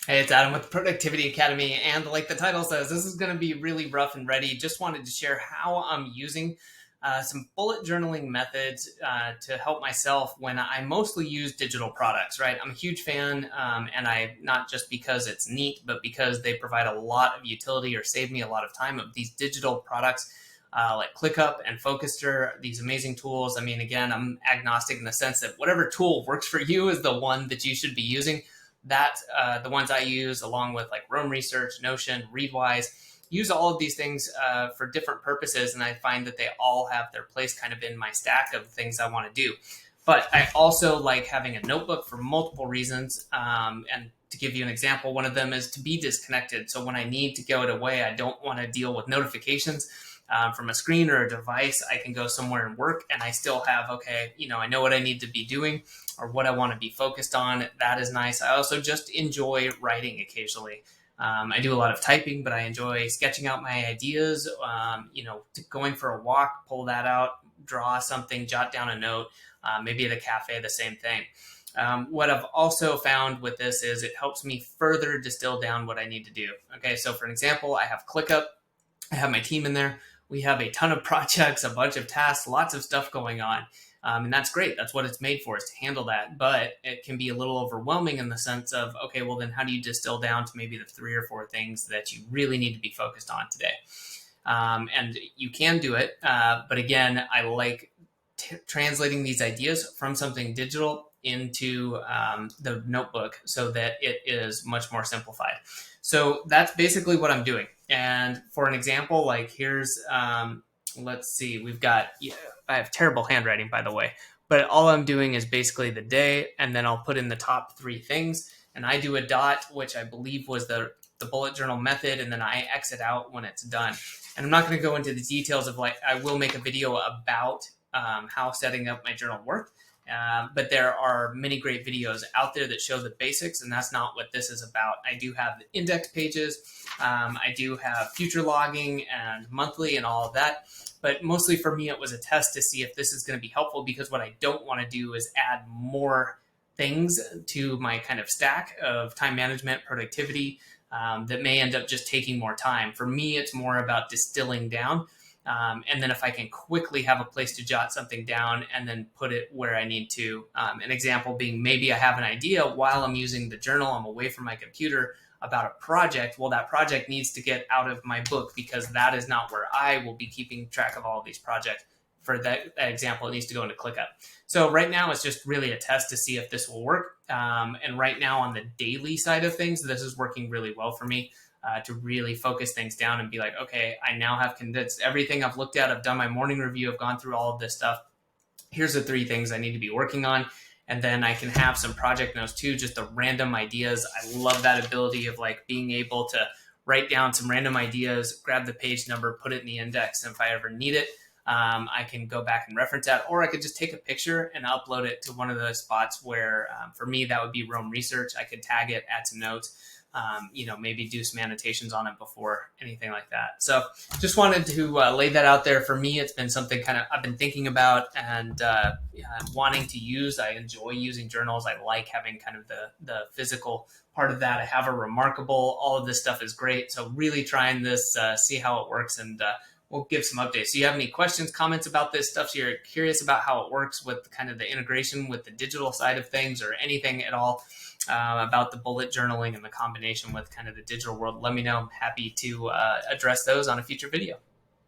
Hey, it's Adam with the Productivity Academy, and like the title says, this is going to be really rough and ready. Just wanted to share how I'm using some bullet journaling methods to help myself when I mostly use digital products, right? I'm a huge fan, and I not just because it's neat, but because they provide a lot of utility or save me a lot of time of these digital products. Like ClickUp and Focuster, these amazing tools. I mean, again, I'm agnostic in the sense that whatever tool works for you is the one that you should be using. That the ones I use, along with like Rome Research, Notion, Readwise, use all of these things for different purposes, and I find that they all have their place kind of in my stack of things I want to do. But I also like having a notebook for multiple reasons. And to give you an example, one of them is to be disconnected. So when I need to go away, I don't want to deal with notifications from a screen or a device. I can go somewhere and work, and I still have, okay, I know what I need to be doing or what I want to be focused on. That is nice. I also just enjoy writing occasionally. I do a lot of typing, but I enjoy sketching out my ideas, going for a walk, pull that out, draw something, jot down a note, maybe at a cafe, the same thing. What I've also found with this is it helps me further distill down what I need to do. Okay, so for an example, I have ClickUp. I have my team in there. We have a ton of projects, a bunch of tasks, lots of stuff going on. And that's great. That's what it's made for, is to handle that. But it can be a little overwhelming in the sense of, okay, well, then how do you distill down to maybe the 3 or 4 things that you really need to be focused on today? And you can do it. But again, I like translating these ideas from something digital into the notebook so that it is much more simplified. So that's basically what I'm doing. And for an example, like here's, let's see, I have terrible handwriting, by the way, but all I'm doing is basically the day, and then I'll put in the top 3 things, and I do a dot, which I believe was the bullet journal method, and then I exit out when it's done. And I'm not going to go into the details of I will make a video about how setting up my journal worked. But there are many great videos out there that show the basics, and that's not what this is about. I do have the index pages. I do have future logging and monthly and all of that. But mostly for me, it was a test to see if this is going to be helpful, because what I don't want to do is add more things to my kind of stack of time management, productivity, that may end up just taking more time. For me, it's more about distilling down. And then if I can quickly have a place to jot something down and then put it where I need to. An example being, maybe I have an idea while I'm using the journal, I'm away from my computer, about a project. Well, that project needs to get out of my book, because that is not where I will be keeping track of all of these projects. For that example, it needs to go into ClickUp. So right now, it's just really a test to see if this will work. And right now, on the daily side of things, this is working really well for me. To really focus things down and be like, okay, I now have condensed everything I've looked at. I've done my morning review. I've gone through all of this stuff. Here's the 3 things I need to be working on. And then I can have some project notes too, just the random ideas. I love that ability of being able to write down some random ideas, grab the page number, put it in the index. And if I ever need it, I can go back and reference that, or I could just take a picture and upload it to one of those spots where, for me, that would be Rome Research. I could tag it, add some notes, maybe do some annotations on it before anything like that. So just wanted to lay that out there. For me, it's been something I've been thinking about and wanting to use. I enjoy using journals. I like having kind of the physical part of that. I have a Remarkable. All of this stuff is great. So really trying this, see how it works, and we'll give some updates. So you have any questions, comments about this stuff? So you're curious about how it works with kind of the integration with the digital side of things, or anything at all about the bullet journaling and the combination with kind of the digital world, let me know. I'm happy to address those on a future video.